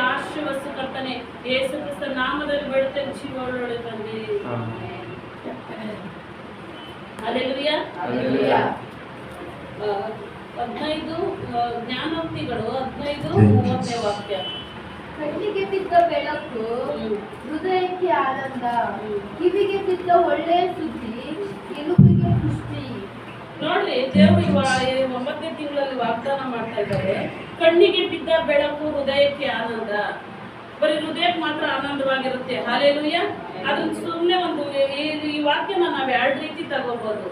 ಆಶೀರ್ವದಿಸು ಕರ್ತನೆ, ಯೇಸು ಕ್ರಿಸ್ತ ನಾಮದಲ್ಲಿ ಬೇಡುತ್ತೇನೆ ಜೀವವುಳ್ಳ ತಂದೆ. ಹಲ್ಲೆಲೂಯಾ. 15 ಜ್ಞಾನೋಕ್ತಿಗಳು 15:30 ವಾಕ್ಯ. ಕಣ್ಣಿಗೆ ಬಿದ್ದ ಬೆಳಕು, ಹೃದಯಕ್ಕೆ ಆನಂದ, ಕಿವಿಗೆ ಬಿದ್ದ ಒಳ್ಳೆಯ ಸುದ್ದಿ, ಎಲುಬಿಗೆ ಪುಷ್ಟಿ. ನೋಡ್ರಿ, ದೇವರು 9ನೇ ತಿಂಗಳಲ್ಲಿ ವಾಗ್ದಾನ ಮಾಡ್ತಾ ಇದ್ದಾರೆ. ಕಣ್ಣಿಗೆ ಬಿದ್ದ ಬೆಳಕು, ಹೃದಯಕ್ಕೆ ಆನಂದ. ಬರೀ ಹೃದಯಕ್ಕೆ ಮಾತ್ರ ಆನಂದವಾಗಿರುತ್ತೆ. ಹಲ್ಲೆಲೂಯಾ. ಅದನ್ನ ಸುಮ್ಮನೆ ಈ ವಾಕ್ಯನ ನಾವು 2 ರೀತಿ ತಗೋಬಹುದು.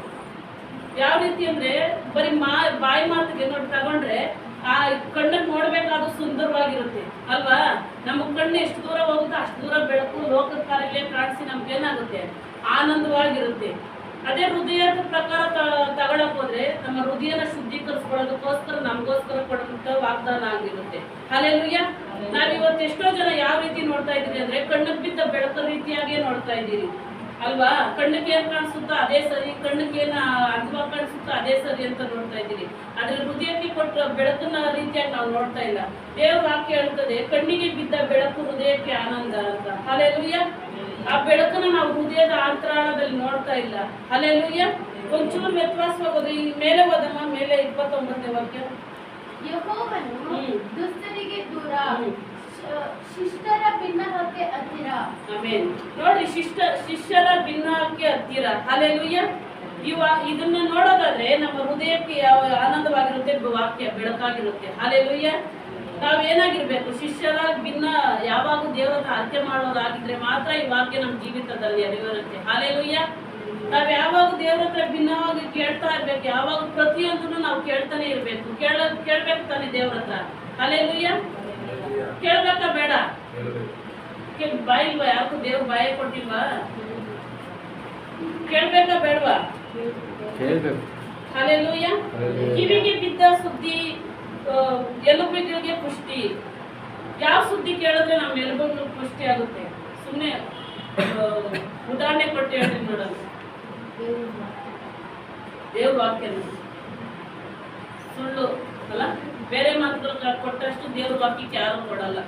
ಯಾವ ರೀತಿ ಅಂದ್ರೆ, ಬರೀ ಬಾಯಿ ಮಾತಿಗೆ ನೋಡಿ ತಗೊಂಡ್ರೆ ಆ ಕಣ್ಣನ್ನು ನೋಡ್ಬೇಕಾದ್ರೂ ಸುಂದರವಾಗಿರುತ್ತೆ ಅಲ್ವಾ. ನಮ್ಮ ಕಣ್ಣು ಎಷ್ಟು ದೂರ ಹೋಗುತ್ತೋ ಅಷ್ಟು ದೂರ ಬೆಳಕು ಲೋಕದ ಕಾರ್ಯಗಳೇ ಕಾಣಿಸಿ ನಮ್ಗೆ ಏನಾಗುತ್ತೆ, ಆನಂದವಾಗಿರುತ್ತೆ. ಅದೇ ಹೃದಯದ ಪ್ರಕಾರ ತಗೊಳಕ್ ಹೋದ್ರೆ ನಮ್ಮ ಹೃದಯನ ಶುದ್ಧೀಕರಿಸ್ಕೊಳ್ಳೋದಕ್ಕೋಸ್ಕರ ನಮಗೋಸ್ಕರ ಕೊಡುವಂತ ವಾಗ್ದಾನ ಆಗಿರುತ್ತೆ. ಹಲ್ಲೆಲೂಯಾ. ನಾವಿವತ್ತು ಎಷ್ಟೋ ಜನ ಯಾವ ರೀತಿ ನೋಡ್ತಾ ಇದೀರಿ ಅಂದ್ರೆ, ಕಣ್ಣಿಗೆ ಬಿದ್ದ ಬೆಳಕು ರೀತಿಯಾಗೇ ನೋಡ್ತಾ ಇದ್ದೀರಿ ಅಲ್ವಾ. ಕಣ್ಣಿಗೆ ಏನ್ ಕಾಣಿಸುತ್ತೋ ಅದೇ ಸರಿ, ಕಣ್ಣಿಗೆ ಏನ ಅಂದವಾಗಿ ಕಾಣಿಸುತ್ತೋ ಅದೇ ಸರಿ ಅಂತ ನೋಡ್ತಾ ಇದ್ದೀರಿ. ಆದ್ರೆ ಹೃದಯಕ್ಕೆ ಕೊಟ್ಟ ಬೆಳಕನ್ನ ರೀತಿಯಾಗಿ ನಾವು ನೋಡ್ತಾ ಇಲ್ಲ. ದೇವ್ರ ವಾಕ್ಯ ಹೇಳ್ತದೆ, ಕಣ್ಣಿಗೆ ಬಿದ್ದ ಬೆಳಕು, ಹೃದಯಕ್ಕೆ ಆನಂದ ಅಂತ. ಹಲ್ಲೆಲೂಯಾ. ಆ ಬೆಳಕನ್ನ ನಾವು ಹೃದಯದ ಅಂತರಾಳದಲ್ಲಿ ನೋಡ್ತಾ ಇಲ್ಲ. ಹಲ್ಲೆಲೂಯಾ. ಒಂಚೂರು ವ್ಯತ್ಯಾಸವಾಗೋದು. ಈ ಮೇಲೆ ಹೋದಮ್ಮ, ಮೇಲೆ 29ನೇ ವಾಕ್ಯ. ಯೆಹೋವನು ದುಷ್ಟರಿಗೆ ದೂರ, ಶಿಷ್ಟರ ಭಿನ್ನಹಕ್ಕೆ ಹತ್ತಿರ. ಆಮೆನ್. ನೋಡ್ರಿ, ಶಿಷ್ಯರ ಭಿನ್ನಹಕ್ಕೆ ಹತ್ತಿರ. ಹಲ್ಲೆಲೂಯಾ. ಇದನ್ನ ನೋಡೋದಾದ್ರೆ ನಮ್ಮ ಹೃದಯಕ್ಕೆ ಯಾವ ಆನಂದವಾಗಿರುತ್ತೆ, ವಾಕ್ಯ ಬೆಳಕಾಗಿರುತ್ತೆ. ಹಲ್ಲೆಲೂಯಾ. ನಾವೇನಾಗಿರ್ಬೇಕು, ಶಿಷ್ಯರ ಭಿನ್ನ ಯಾವಾಗ ದೇವರನ್ನ ಅರ್ಥ ಮಾಡೋದಾಗಿದ್ರೆ ಮಾತ್ರ ಈ ವಾಕ್ಯ ನಮ್ಮ ಜೀವಿತದಲ್ಲಿ ಅರಿವಿರುತ್ತೆ. ಹಲ್ಲೆಲೂಯಾ. ನಾವ್ ಯಾವಾಗ ದೇವರ ಹತ್ರ ಭಿನ್ನವಾಗಿ ಕೇಳ್ತಾ ಇರ್ಬೇಕು. ಯಾವಾಗ ಪ್ರತಿಯೊಂದನ್ನು ನಾವು ಕೇಳ್ತಾನೆ ಇರ್ಬೇಕು. ಕೇಳ್ಬೇಕು ತಾನೆ ದೇವ್ರ ಹತ್ರ. ಹಲ್ಲೆಲೂಯಾ. ಕೇಳ್ಬೇಕಾ ಬೇಡ? ಬಾಯಿಲ್ವಾ? ಯಾಕೂ ದೇವ್ರ ಬಾಯಿ ಕೊಟ್ಟಿಲ್ವಾ? ಕೇಳ್ಬೇಕಾ ಬೇಡವಾ? ಹಲ್ಲೆಲೂಯಾ. ಕಿವಿಗೆ ಬಿದ್ದ ಸುದ್ದಿ, ಎಲುಬುಗಳಿಗೆ ಪುಷ್ಟಿ. ಯಾವ ಸುದ್ದಿ ಕೇಳಿದ್ರೆ ನಮ್ಮ ಎಲುಬುಗಳು ಪುಷ್ಟಿ ಆಗುತ್ತೆ? ಸುಮ್ಮನೆ ಉದಾಹರಣೆ ಕೊಟ್ಟು ಹೇಳ್ತೀನಿ ನೋಡೋಣ. ದೇವ್ರ ವಾಕ್ಯನ ಸುಳ್ಳು ಅಲ್ಲ, ಬೇರೆ ಮಾತುಗಳು ಕೊಟ್ಟಷ್ಟು ದೇವ್ರ ವಾಕ್ಯಕ್ಕೆ ಯಾರು ಕೊಡಲ್ಲ.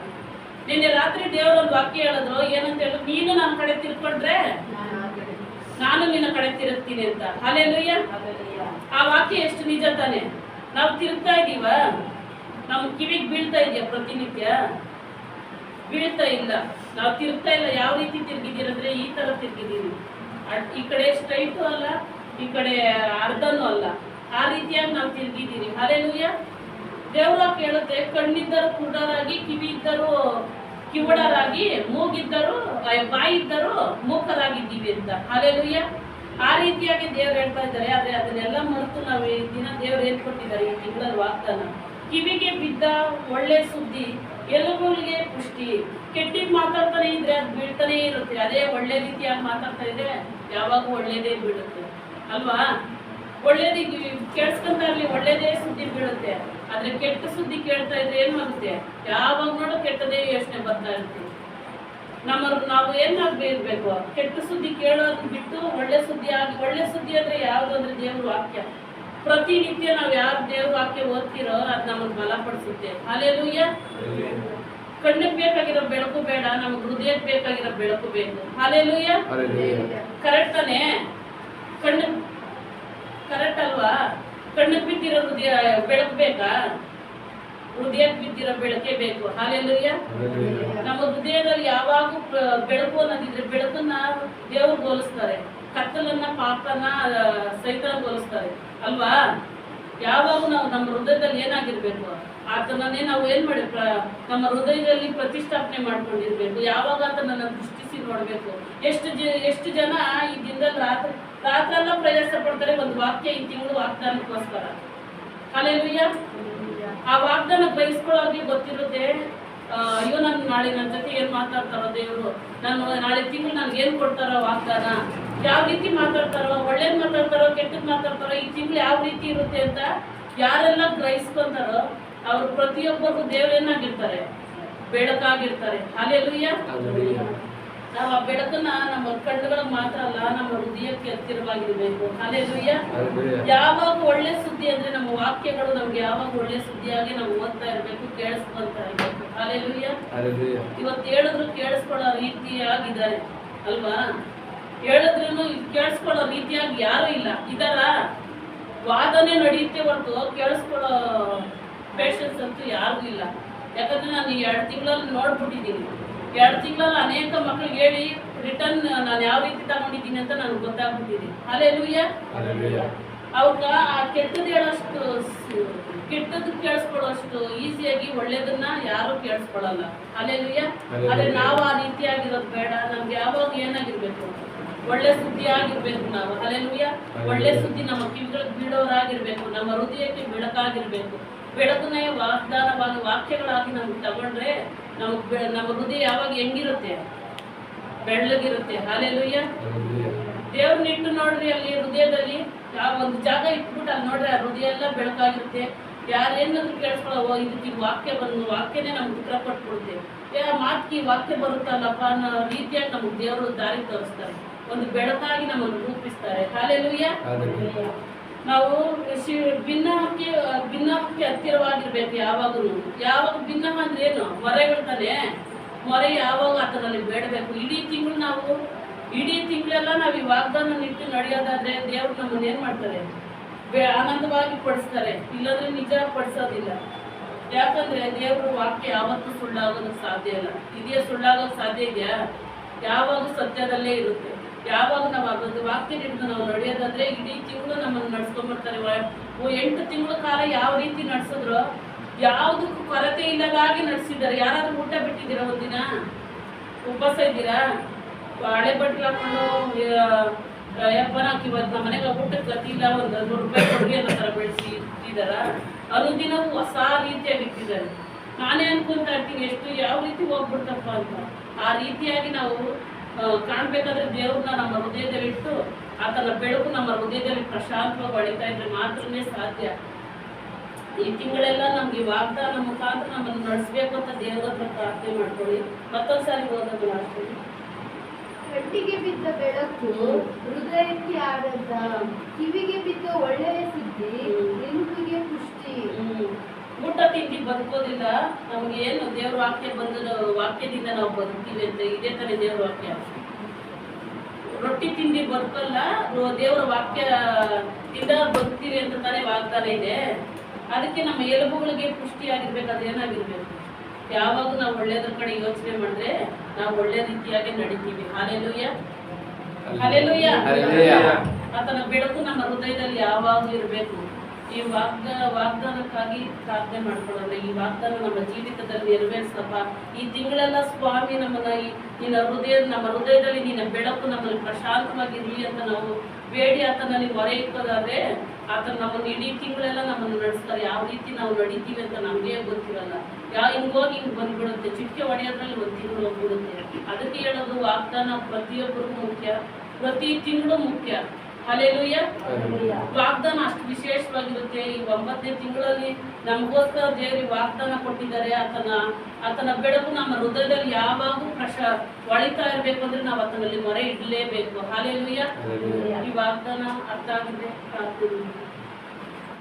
ನಿನ್ನೆ ರಾತ್ರಿ ದೇವ್ರೊಂದು ವಾಕ್ಯ ಹೇಳಿದ್ರು. ಏನಂತ ಹೇಳಿದ್ರು? ನೀನು ನನ್ನ ಕಡೆ ತಿರ್ಕೊಂಡ್ರೆ ನಾನು ನಿನ್ನ ಕಡೆ ತಿರುಗ್ತೀನಿ ಅಂತ. ಹಲ್ಲೆಲೂಯಾ. ಆ ವಾಕ್ಯ ಎಷ್ಟು ನಿಜ ತಾನೆ. ನಾವು ತಿರುಗ್ತಾ ಇದೀವ? ನಮ್ಮ ಕಿವಿಗೆ ಬೀಳ್ತಾ ಇದೆಯಾ ಪ್ರತಿನಿತ್ಯ? ಬೀಳ್ತಾ ಇಲ್ಲ. ನಾವು ತಿರುಗ್ತಾ ಇಲ್ಲ. ಯಾವ ರೀತಿ ತಿರುಗಿದ್ದೀರಂದ್ರೆ, ಈ ತರ ತಿರುಗಿದ್ದೀವಿ. ಈ ಕಡೆ ಸ್ಟ್ರೈಟು ಅಲ್ಲ, ಈ ಕಡೆ ಅರ್ಧನೂ ಅಲ್ಲ. ಆ ರೀತಿಯಾಗಿ ನಾವು ತಿರುಗಿದ್ದೀವಿ. ಹಲ್ಲೆಲೂಯಾ. ದೇವ್ರ ಕೇಳುತ್ತೆ, ಕಣ್ಣಿದ್ದರು ಕುರುಡರಾಗಿ, ಕಿವಿ ಇದ್ದರು ಕಿವುಡರಾಗಿ, ಮೂಗಿದ್ದರು ಬಾಯಿ ಇದ್ದರು ಮೂಕರಾಗಿದ್ದೀವಿ ಅಂತ. ಹಲ್ಲೆಲೂಯಾ. ಆ ರೀತಿಯಾಗಿ ದೇವ್ರು ಹೇಳ್ತಾ ಇದ್ದಾರೆ. ಆದ್ರೆ ಅದನ್ನೆಲ್ಲ ಮರೆತು ನಾವು ಈ ದಿನ ದೇವ್ರು ಏನ್ ಕೊಟ್ಟಿದ್ದಾರೆ, ಈ ತಿಂಗಳಲ್ಲಿ ವಾಗ್ದಾನ. ಕಿವಿಗೆ ಬಿದ್ದ ಒಳ್ಳೆ ಸುದ್ದಿ, ಎಲುಬುಗಳಿಗೆ ಪುಷ್ಟಿ. ಕೆಟ್ಟಿಗೆ ಮಾತಾಡ್ತಾನೆ ಇದ್ರೆ ಅದು ಬೀಳ್ತಾನೆ ಇರುತ್ತೆ. ಅದೇ ಒಳ್ಳೆ ರೀತಿಯಾಗಿ ಮಾತಾಡ್ತಾ ಇದ್ರೆ ಯಾವಾಗ ಒಳ್ಳೇದೇ ಬೀಳುತ್ತೆ ಅಲ್ವಾ. ಒಳ್ಳೇದಿಗೆ ಕೇಳಿಸ್ಕೊಂತ ಇರ್ಲಿ, ಒಳ್ಳೇದೇ ಸುದ್ದಿ ಬೀಳುತ್ತೆ. ಆದ್ರೆ ಕೆಟ್ಟ ಸುದ್ದಿ ಕೇಳ್ತಾ ಇದ್ರೆ ಏನಾಗುತ್ತೆ? ಯಾವಾಗ ನೋಡೋ ಕೆಟ್ಟದೇ ಯೋಚನೆ ಬರ್ತಾ ಇರ್ತೀವಿ. ನಾವು ಏನಾಗ್ಬೇಕು? ಕೆಟ್ಟ ಸುದ್ದಿ ಕೇಳೋದು ಬಿಟ್ಟು ಒಳ್ಳೆ ಸುದ್ದಿ ಆಗಿ. ಒಳ್ಳೆ ಸುದ್ದಿ ಅಂದ್ರೆ ಯಾವ್ದು ಅಂದ್ರೆ ದೇವ್ರ ವಾಕ್ಯ. ಪ್ರತಿನಿತ್ಯ ನಾವು ಯಾರು ದೇವ್ರ ವಾಕ್ಯ ಓದ್ತಿರೋ ಅದು ನಮಗೆ ಬಲಪಡಿಸುತ್ತೆ. ಹಲ್ಲೆಲೂಯಾ. ಕಣ್ಣಿಗೆ ಬೇಕಾಗಿರೋ ಬೆಳಕು ಬೇಡ, ನಮಗೆ ಹೃದಯಕ್ಕೆ ಬೇಕಾಗಿರೋ ಬೆಳಕು ಬೇಕು. ಹಲ್ಲೆಲೂಯಾ. ಕರೆಕ್ಟ್ ತಾನೆ? ಕರೆಕ್ಟ್ ಅಲ್ವಾ? ಕಣ್ಣಿಗೆ ಬಿದ್ದಿರೋ ಬೆಳಕು ಬೇಕಾ? ಹೃದಯಕ್ಕೆ ಬಿದ್ದಿರೋ ಬೆಳಕೇ ಬೇಕು. ಹಲ್ಲೆಲೂಯಾ. ನಮ್ಮ ಹೃದಯದಲ್ಲಿ ಯಾವಾಗೂ ಬೆಳಕು ಅನ್ನೋದಿದ್ರೆ ಬೆಳಕನ್ನ ದೇವ್ರು ಹೋಲಿಸ್ತಾರೆ, ಕತ್ತಲನ್ನ ಪಾಪನ ಸೈತಾನ ಹೋಲಿಸ್ತಾರೆ ಅಲ್ವಾ. ಯಾವಾಗ ನಾವು ನಮ್ಮ ಹೃದಯದಲ್ಲಿ ಏನಾಗಿರ್ಬೇಕು, ಆತನನ್ನೇ ನಾವು ಏನ್ ಮಾಡಿ ನಮ್ಮ ಹೃದಯದಲ್ಲಿ ಪ್ರತಿಷ್ಠಾಪನೆ ಮಾಡ್ಕೊಂಡಿರ್ಬೇಕು. ಯಾವಾಗ ಆತನನ್ನ ದೃಷ್ಟಿಸಿ ನೋಡ್ಬೇಕು. ಎಷ್ಟು ಜನ ಈ ದಿನದಲ್ಲಿ ರಾತ್ರೆಲ್ಲ ಪ್ರಯಾಸ ಪಡ್ತಾರೆ ಒಂದು ವಾಕ್ಯ ಈ ತಿಂಗಳು ವಾಗ್ದಾನಕ್ಕೋಸ್ಕರ. ಹಲ್ಲೆಲೂಯಾ. ಆ ವಾಗ್ದಾನ ಗ್ರಹಿಸ್ಕೊಳ್ಳೋರಿಗೆ ಗೊತ್ತಿರುತ್ತೆ, ಅಯ್ಯೋ ನಾನು ನಾಳೆ ನನ್ನ ಜೊತೆ ಏನ್ ಮಾತಾಡ್ತಾರೋ ದೇವರು, ನಾನು ನಾಳೆ ತಿಂಗಳು ನನ್ಗೆ ಏನ್ ಕೊಡ್ತಾರೋ ವಾಗ್ದಾನ, ಯಾವ ರೀತಿ ಮಾತಾಡ್ತಾರೋ, ಒಳ್ಳೇದ್ ಮಾತಾಡ್ತಾರೋ ಕೆಟ್ಟದ್ ಮಾತಾಡ್ತಾರೋ, ಈ ತಿಂಗಳು ಯಾವ ರೀತಿ ಇರುತ್ತೆ ಅಂತ ಯಾರೆಲ್ಲ ಗ್ರಹಿಸ್ಕೊಂತಾರೋ ಅವ್ರು ಪ್ರತಿಯೊಬ್ಬರಿಗೂ ದೇವರೇನಾಗಿರ್ತಾರೆ, ಬೆಳಕಾಗಿರ್ತಾರೆ. ಹಲ್ಲೆಲೂಯಾ. ನಾವು ಆ ಬೆಳಕನ್ನ ನಮ್ಮ ಕಣ್ಣುಗಳಿಗೆ ಮಾತ್ರ ಅಲ್ಲ, ನಮ್ಮ ಹೃದಯಕ್ಕೆ ಹತ್ತಿರವಾಗಿರ್ಬೇಕು. ಹಲ್ಲೆಲೂಯಾ. ಯಾವಾಗ ಒಳ್ಳೆ ಸುದ್ದಿ ಅಂದ್ರೆ ನಮ್ಮ ವಾಕ್ಯಗಳು ನಮ್ಗೆ ಯಾವಾಗ ಒಳ್ಳೆ ಸುದ್ದಿಯಾಗಿ ನಾವು ಓದ್ತಾ ಇರ್ಬೇಕು, ಕೇಳಿಸ್ಕೊಂತ ಇರ್ಬೇಕು. ಹಾಲೆಲೂಯ. Hallelujah. ಇವತ್ತು ಹೇಳಿದ್ರು ಕೇಳಿಸ್ಕೊಳ್ಳೋ ರೀತಿಯಾಗಿದ್ದಾರೆ ಅಲ್ವಾ? ಹೇಳಿದ್ರು ಕೇಳಿಸ್ಕೊಳ್ಳೋ ರೀತಿಯಾಗಿ ಯಾರು ಇಲ್ಲ. ಇದರ ವಾದನೆ ನಡೆಯುತ್ತೆ ಹೊರತು ಕೇಳಿಸ್ಕೊಳ್ಳೋ ಪೇಷನ್ಸ್ ಅಂತೂ ಯಾರಿಗೂ ಇಲ್ಲ. ಯಾಕಂದ್ರೆ ನಾನು 2 ತಿಂಗಳಲ್ಲಿ ನೋಡ್ಬಿಟ್ಟಿದ್ದೀನಿ. 2 ತಿಂಗಳಲ್ಲಿ ಅನೇಕ ಮಕ್ಕಳಿಗೆ ಹೇಳಿ ರಿಟರ್ನ್ ನಾನು ಯಾವ ರೀತಿ ತಗೊಂಡಿದ್ದೀನಿ ಅಂತ ನನಗೆ ಗೊತ್ತಾಗ್ಬಿಟ್ಟಿದೆ. ಹಾಲೆಲೂಯ. ಅವ್ಗ ಆ ಕೆಟ್ಟದ್ದು ಹೇಳೋಷ್ಟು, ಕೆಟ್ಟದ್ದು ಕೇಳಿಸ್ಕೊಳ್ಳೋಷ್ಟು ಈಸಿಯಾಗಿ ಒಳ್ಳೇದನ್ನ ಯಾರು ಕೇಳಿಸ್ಕೊಳ್ಳಲ್ಲ. ಹಾಲೆಲೂಯ. ಆದ್ರೆ ನಾವು ಆ ರೀತಿಯಾಗಿರೋದು ಬೇಡ. ನಮ್ಗೆ ಯಾವಾಗ ಏನಾಗಿರ್ಬೇಕು? ಒಳ್ಳೆ ಸುದ್ದಿ ಆಗಿರ್ಬೇಕು ನಾವು. ಹಾಲೆಲೂಯ. ಒಳ್ಳೆ ಸುದ್ದಿ ನಮ್ಮ ಕಿವಿಗಳಿಗೆ ಬೀಳೋರಾಗಿರ್ಬೇಕು, ನಮ್ಮ ಹೃದಯಕ್ಕೆ ಬೆಳಕಾಗಿರ್ಬೇಕು. ಬೆಳಕನ್ನೇ ವಾಗ್ದಾನವಾಗಿ ವಾಕ್ಯಗಳಾಗಿ ನಮ್ಗೆ ತಗೊಂಡ್ರೆ ನಮ್ಮ ಹೃದಯ ಯಾವಾಗ ಹೆಂಗಿರುತ್ತೆ? ಬೆಳ್ಳಗಿರುತ್ತೆ. ಹಾಲೆಲೂಯ. ದೇವ್ರನ್ನಿಟ್ಟು ನೋಡ್ರಿ, ಅಲ್ಲಿ ಹೃದಯದಲ್ಲಿ ಯಾವ ಒಂದು ಜಾಗ ಇಟ್ಬಿಟ್ಟು ಅಲ್ಲಿ ನೋಡ್ರಿ, ಆ ಹೃದಯ ಎಲ್ಲ ಬೆಳಕಾಗಿರುತ್ತೆ. ಯಾರೇನಾದ್ರು ಕೇಳಿಸ್ಕೊಳ್ಳೋ ಇದಕ್ಕೆ ವಾಕ್ಯ ಬಂದು ವಾಕ್ಯನೇ ನಮ್ಗೆ ಉತ್ತರ ಕೊಟ್ಬಿಡುತ್ತೆ. ಮಾತಿಗೆ ವಾಕ್ಯ ಬರುತ್ತಲ್ಲಪ್ಪ ಅನ್ನೋ ರೀತಿಯಾಗಿ ನಮ್ಗೆ ದೇವರು ದಾರಿ ತೋರಿಸ್ತಾರೆ. ಒಂದು ಬೆಳಕಾಗಿ ನಮ್ಮನ್ನು ರೂಪಿಸ್ತಾರೆ. ಹಾಲೆಲೂಯ. ನಾವು ಭಿನ್ನಕ್ಕೆ ಹತ್ತಿರವಾಗಿರ್ಬೇಕು ಯಾವಾಗಲೂ. ಯಾವಾಗ ಭಿನ್ನ ಅಂದ್ರೆ ಏನು? ಮೊರೆಗಳು ತಾನೆ. ಮೊರೆ ಯಾವಾಗ ಆತನಲ್ಲಿ ಬೇಡಬೇಕು. ಇಡೀ ತಿಂಗಳೆಲ್ಲ ನಾವು ಈ ವಾಗ್ದಾನ ನಿಟ್ಟು ನಡೆಯೋದಾದ್ರೆ ದೇವ್ರು ನಮ್ಮನ್ನ ಏನ್ ಮಾಡ್ತಾರೆ? ಆನಂದವಾಗಿ ಪಡಿಸ್ತಾರೆ. ಇಲ್ಲಾಂದ್ರೆ ನಿಜ ಪಡಿಸೋದಿಲ್ಲ. ಯಾಕಂದ್ರೆ ದೇವ್ರ ವಾಕ್ಯ ಯಾವತ್ತೂ ಸುಳ್ಳಾಗೋದಕ್ಕೆ ಸಾಧ್ಯ ಇಲ್ಲ. ಇದೆಯಾ? ಸುಳ್ಳಾಗೋಕೆ ಸಾಧ್ಯ ಇದೆಯಾ? ಯಾವಾಗ ಸತ್ಯದಲ್ಲೇ ಇರುತ್ತೆ. ಯಾವಾಗ ನಾವು ಅದೊಂದು ವಾಕ್ಯ ಹಿಡಿದು ನಾವು ನಡೆಯೋದಾದ್ರೆ ಇಡೀ ತಿಂಗಳು ನಮ್ಮನ್ನು ನಡ್ಸ್ಕೊಂಡ್ಬರ್ತಾರೆ. 8 ತಿಂಗಳ ಕಾಲ ಯಾವ ರೀತಿ ನಡೆಸಿದ್ರು, ಯಾವುದಕ್ಕೂ ಕೊರತೆ ಇಲ್ಲದಾಗಿ ನಡೆಸಿದ್ದಾರೆ. ಯಾರಾದ್ರೂ ಊಟ ಬಿಟ್ಟಿದ್ದೀರಾ? ಒಂದಿನ ಉಪವಾಸ ಇದ್ದೀರಾ? ಹಳೆ ಬಟ್ಟೆ ಹಾಕೊಂಡು ಇವತ್ತು ನಮ್ಮ ಮನೆಗೆ ಊಟಕ್ಕೆ ಗತಿ ಇಲ್ಲ, ಒಂದು 100 ರೂಪಾಯಿ ಕೊಡುಗೆ ಅನ್ನೋ ಥರ ಬೆಳೆಸಿ ಇಟ್ಟಿದ್ದಾರ? ಅನುದಿನವೂ ಹೊಸ ರೀತಿಯಾಗಿ ಇಟ್ಟಿದ್ದಾರೆ. ನಾನೇ ಅನ್ಕೊಂತ ಇರ್ತೀನಿ ಎಷ್ಟು ಯಾವ ರೀತಿ ಹೋಗ್ಬಿಡ್ತಪ್ಪ ಅಂತ. ಆ ರೀತಿಯಾಗಿ ನಾವು ಕಾಣ್ಬೇಕಾದ್ರೆ ದೇವ್ರನ್ನ ನಮ್ಮ ಹೃದಯದಲ್ಲಿ ಇಟ್ಟು ಆತನ ಬೆಳಕು ನಮ್ಮ ಹೃದಯದಲ್ಲಿ ಪ್ರಶಾಂತವಾಗಿ ಹೊಳಿತಾ ಇದ್ರೆ ಮಾತ್ರನೇ ಸಾಧ್ಯ. ಈ ತಿಂಗಳೆಲ್ಲ ನಮ್ಗೆ ವಾಗ್ದಾನ ಮುಖಾಂತರ ನಮ್ಮನ್ನು ನಡೆಸ್ಬೇಕು ಅಂತ ದೇವ್ರ ಹತ್ರ ಪ್ರಾರ್ಥನೆ ಮಾಡ್ಕೊಳ್ಳಿ. ಮತ್ತೊಂದ್ಸಾರಿ ಓದೋದು ಅಷ್ಟೇ. ಕಟ್ಟಿಗೆ ಬಿದ್ದ ಬೆಳಕು ಹೃದಯಕ್ಕೆ ಆನಂದ, ಕಿವಿಗೆ ಬಿದ್ದ ಒಳ್ಳೆಯ ಸುದ್ದಿ ನೆನಪಿಗೆ ಪುಷ್ಟಿ. ಊಟ ತಿಂಡಿ ಬದುಕೋದಿಲ್ಲ. ನಮ್ಗೆ ಏನು ದೇವ್ರ ವಾಕ್ಯ ಬಂದ ವಾಕ್ಯದಿಂದ ನಾವು ಬದುಕ್ತೀವಿ ಅಂತ ಇದೇ ತಾನೇ ದೇವ್ರ ವಾಕ್ಯ. ರೊಟ್ಟಿ ತಿಂಡಿ ಬದುಕಲ್ಲ, ದೇವ್ರ ವಾಕ್ಯದಿಂದ ಬದುಕ್ತೀವಿ ಅಂತ ತಾನೇ ವಾಗ್ದಾನ ಇದೆ. ಅದಕ್ಕೆ ನಮ್ಮ ಎಲುಬುಗಳಿಗೆ ಪುಷ್ಟಿಯಾಗಿರ್ಬೇಕಾದ್ರೆ ಏನಾಗಿರ್ಬೇಕು? ಯಾವಾಗ ನಾವು ಒಳ್ಳೇದ್ರ ಕಡೆ ಯೋಚನೆ ಮಾಡಿದ್ರೆ ನಾವು ಒಳ್ಳೆ ರೀತಿಯಾಗಿ ನಡಿತೀವಿ. ಹಾಲೆಲೂಯ. ಹಾಲೆಲೂಯ. ಆತನ ಬೆಳಕು ನಮ್ಮ ಹೃದಯದಲ್ಲಿ ಯಾವಾಗಲೂ ಇರಬೇಕು. ಈ ವಾಗ್ದಾನಕ್ಕಾಗಿ ಪ್ರಾರ್ಥನೆ ಮಾಡ್ಕೊಳ್ಳೋಣ. ಈ ವಾಗ್ದಾನ ನಮ್ಮ ಜೀವಿತದಲ್ಲಿ ನೆರವೇರಿಸಪ್ಪ. ಈ ತಿಂಗಳೆಲ್ಲ ಸ್ವಾಮಿ ನಮ್ಮ ಹೃದಯದಲ್ಲಿ ನಿನ್ನ ಬೆಳಕು ನಮ್ಮಲ್ಲಿ ಪ್ರಶಾಂತವಾಗಿರಲಿ ಅಂತ ನಾವು ಬೇಡಿ ಆತನಲ್ಲಿ ಮೊರೆ ಇಕ್ಕೋದಾದ್ರೆ ಆತನ ನಮ್ಮನ್ನು ಇಡೀ ತಿಂಗಳೆಲ್ಲ ನಮ್ಮನ್ನು ನಡೆಸ್ತಾರೆ. ಯಾವ ರೀತಿ ನಾವು ನಡೀತೀವಿ ಅಂತ ನಮಗೆ ಗೊತ್ತಿರಲ್ಲ. ಹಿಂಗೋಗಿ ಬಂದ್ಬಿಡುತ್ತೆ. ಚಿಟಿಕೆ ಹೊಡೆಯೋದ್ರಲ್ಲಿ 1 ತಿಂಗಳು ಹೋಗ್ಬಿಡುತ್ತೆ. ಅದಕ್ಕೆ ಹೇಳೋದು ವಾಗ್ದಾನ ಪ್ರತಿಯೊಬ್ಬರಿಗೂ ಮುಖ್ಯ, ಪ್ರತಿ ತಿಂಗಳು ಮುಖ್ಯ. ಹಾಲೆಲೂಯ. ವಾಗ್ದಾನ ಅಷ್ಟು ವಿಶೇಷವಾಗಿರುತ್ತೆ. ಈ 9ನೇ ತಿಂಗಳಲ್ಲಿ ನಮಗೋಸ್ಕರ ದೇವರಿಗೆ ವಾಗ್ದಾನ ಕೊಟ್ಟಿದ್ದಾರೆ. ಆತನ ಬೆಳಕು ನಮ್ಮ ಹೃದಯದಲ್ಲಿ ಯಾವಾಗೂ ಹೊಳಿತಾ ಇರಬೇಕು ಅಂದ್ರೆ ನಾವು ಆತನಲ್ಲಿ ಮೊರೆ ಇಡಲೇಬೇಕು. ಹಾಲೆಲೂಯ. ಈ ವಾಗ್ದಾನ ಅರ್ಥ ಆಗಿದೆ ಪ್ರಾರ್ಥನೆ.